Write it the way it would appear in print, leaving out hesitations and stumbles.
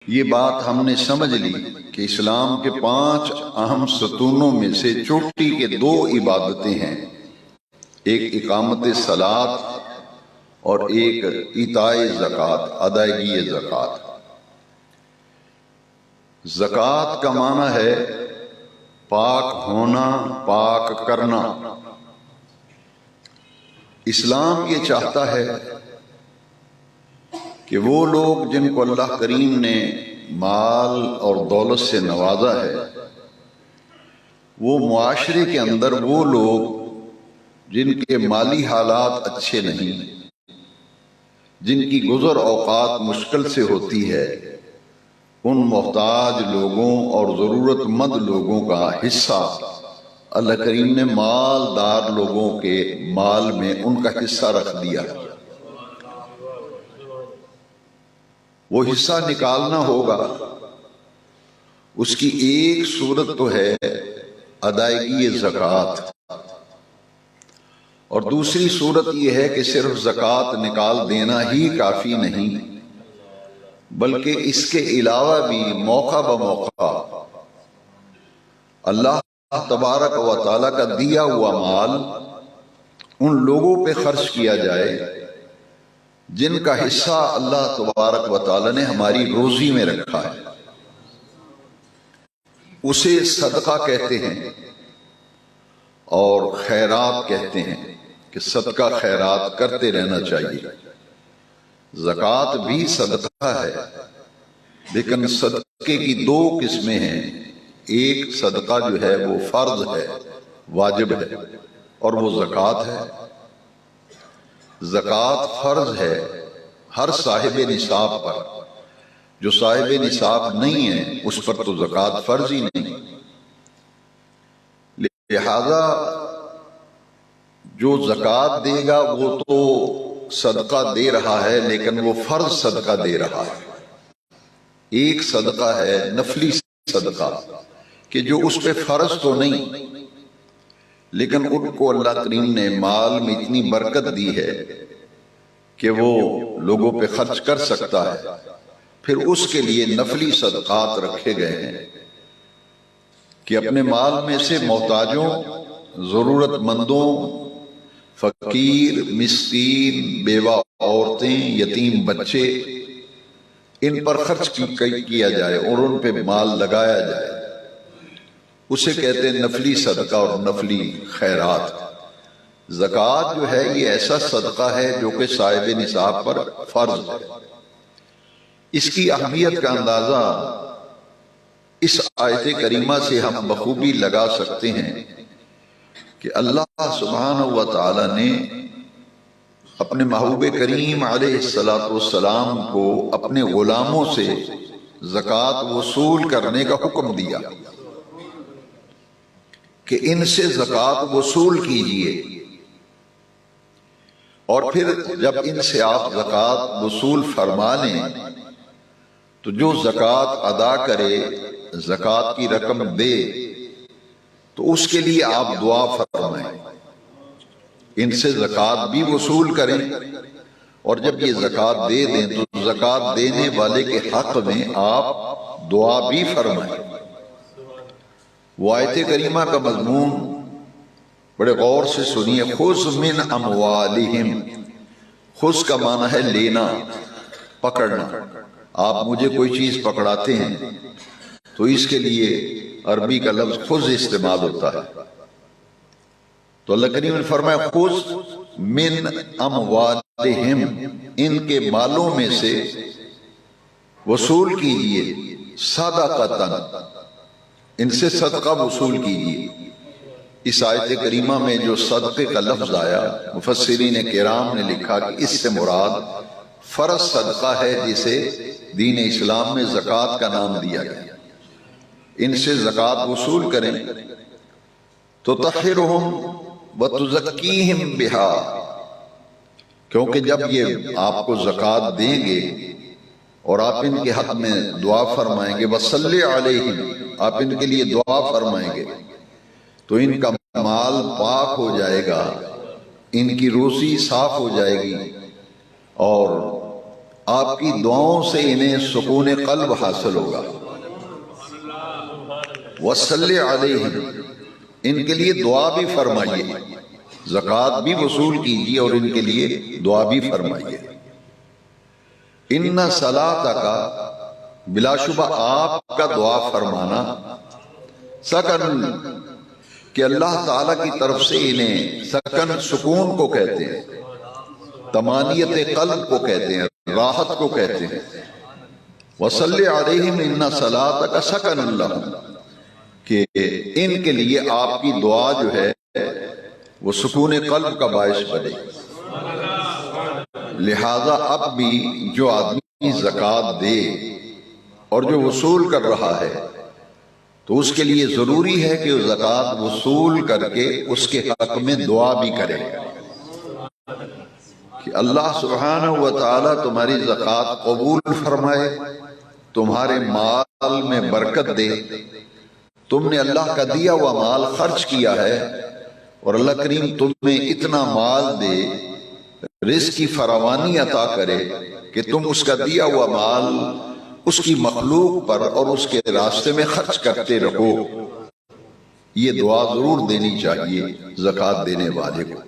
یہ بات ہم نے سمجھ لی کہ اسلام کے 5 اہم ستونوں میں سے چوٹی کے 2 عبادتیں ہیں، ایک اقامت صلاۃ اور ایک ایتاء زکوٰۃ، ادائیگی زکوٰۃ۔ زکوٰۃ کا معنی ہے پاک ہونا، پاک کرنا۔ اسلام یہ چاہتا ہے کہ وہ لوگ جن کو اللہ کریم نے مال اور دولت سے نوازا ہے، وہ معاشرے کے اندر وہ لوگ جن کے مالی حالات اچھے نہیں، جن کی گزر اوقات مشکل سے ہوتی ہے، ان محتاج لوگوں اور ضرورت مند لوگوں کا حصہ اللہ کریم نے مالدار لوگوں کے مال میں ان کا حصہ رکھ دیا۔ وہ حصہ نکالنا ہوگا۔ اس کی ایک صورت تو ہے ادائیگی زکوٰۃ، اور دوسری صورت یہ ہے کہ صرف زکوٰۃ نکال دینا ہی کافی نہیں، بلکہ اس کے علاوہ بھی موقع بموقع اللہ تبارک و تعالیٰ کا دیا ہوا مال ان لوگوں پہ خرچ کیا جائے جن کا حصہ اللہ تبارک و تعالیٰ نے ہماری روزی میں رکھا ہے۔ اسے صدقہ کہتے ہیں اور خیرات کہتے ہیں کہ صدقہ خیرات کرتے رہنا چاہیے۔ زکوٰۃ بھی صدقہ ہے، لیکن صدقے کی 2 قسمیں ہیں۔ ایک صدقہ جو ہے وہ فرض ہے، واجب ہے، اور وہ زکوٰۃ ہے۔ زکوٰۃ فرض ہے ہر صاحب نصاب پر، جو صاحب نصاب نہیں ہے اس پر تو زکوٰۃ فرض ہی نہیں۔ لہذا جو زکوٰۃ دے گا وہ تو صدقہ دے رہا ہے، لیکن وہ فرض صدقہ دے رہا ہے۔ ایک صدقہ ہے نفلی صدقہ کہ جو اس پہ فرض تو نہیں، لیکن ان کو اللہ کریم نے مال میں اتنی برکت دی ہے کہ وہ لوگوں پہ خرچ کر سکتا ہے، پھر اس کے لیے نفلی صدقات رکھے گئے ہیں کہ اپنے مال میں سے محتاجوں، ضرورت مندوں، فقیر، مسکین، بیوہ عورتیں، یتیم بچے، ان پر خرچ کیا جائے اور ان پہ مال لگایا جائے۔ اسے کہتے ہیں نفلی صدقہ اور نفلی خیرات۔ زکوٰۃ جو ہے یہ ایسا صدقہ ہے جو کہ صاحب نصاب پر فرض ہے۔ اس کی اہمیت کا اندازہ اس آیت کریمہ سے ہم بخوبی لگا سکتے ہیں کہ اللہ سبحانہ و تعالی نے اپنے محبوب کریم علیہ السلام کو اپنے غلاموں سے زکوٰۃ وصول کرنے کا حکم دیا کہ ان سے زکوٰۃ وصول کیجئے، اور پھر جب ان سے آپ زکوٰۃ وصول فرما لیں تو جو زکوٰۃ ادا کرے، زکوٰۃ کی رقم دے، تو اس کے لیے آپ دعا فرمائیں، ان سے زکوٰۃ بھی وصول کریں، اور جب یہ زکوٰۃ دے دیں تو زکوٰۃ دینے والے کے حق میں آپ دعا بھی فرمائیں۔ وہ آیت کریمہ کا مضمون بڑے غور سے سنیے۔ خذ من اموالہم، خذ کا معنی ہے لینا، پکڑنا۔ آپ مجھے کوئی چیز پکڑاتے ہیں تو اس کے لیے عربی کا لفظ خذ استعمال ہوتا ہے۔ تو اللہ کریم نے فرمایا خذ من اموالہم، ان کے مالوں میں سے وصول کیجئے، صدقۃ، ان سے صدقہ وصول کیجئے۔ اس آیت کریمہ میں جو صدقے کا لفظ آیا، مفسرین کرام نے لکھا کہ اس سے مراد فرض صدقہ ہے جسے دین اسلام میں زکوٰۃ کا نام دیا گیا۔ ان سے زکوٰۃ وصول کریں تو تطہرہم وتزکیہم بہا، کیونکہ جب یہ آپ کو زکوٰۃ دیں گے اور آپ ان کے حق میں دعا فرمائیں گے، وصلی علیہم، آپ ان کے لیے دعا فرمائیں گے، تو ان کا مال پاک ہو جائے گا، ان کی روزی صاف ہو جائے گی، اور آپ کی دعاؤں سے انہیں سکون قلب حاصل ہوگا۔ وصلی علیہم، ان کے لیے دعا بھی فرمائیے، زکوٰۃ بھی وصول کیجیے اور ان کے لیے دعا بھی فرمائیے۔ ان صلاتک، بلا شبہ آپ کا دعا فرمانا، سکن، کہ اللہ تعالیٰ کی طرف سے انہیں سکن سکون کو کہتے ہیں، طمانیت قلب کو کہتے ہیں، راحت کو کہتے ہیں۔ وصلی علیہم ان صلاتک سکن لہم، کہ ان کے لیے آپ کی دعا جو ہے وہ سکون قلب کا باعث بنے۔ لہذا اب بھی جو آدمی زکوٰۃ دے اور جو وصول کر رہا ہے تو اس کے لیے ضروری ہے کہ وہ زکوٰۃ وصول کر کے اس کے حق میں دعا بھی کرے کہ اللہ سبحانہ و تعالیٰ تمہاری زکوٰۃ قبول فرمائے، تمہارے مال میں برکت دے، تم نے اللہ کا دیا ہوا مال خرچ کیا ہے اور اللہ کریم تمہیں اتنا مال دے، رزق کی فراوانی عطا کرے کہ تم اس کا دیا ہوا مال اس کی مخلوق پر اور اس کے راستے میں خرچ کرتے رہو۔ یہ دعا ضرور دینی چاہیے زکوٰۃ دینے والے کو۔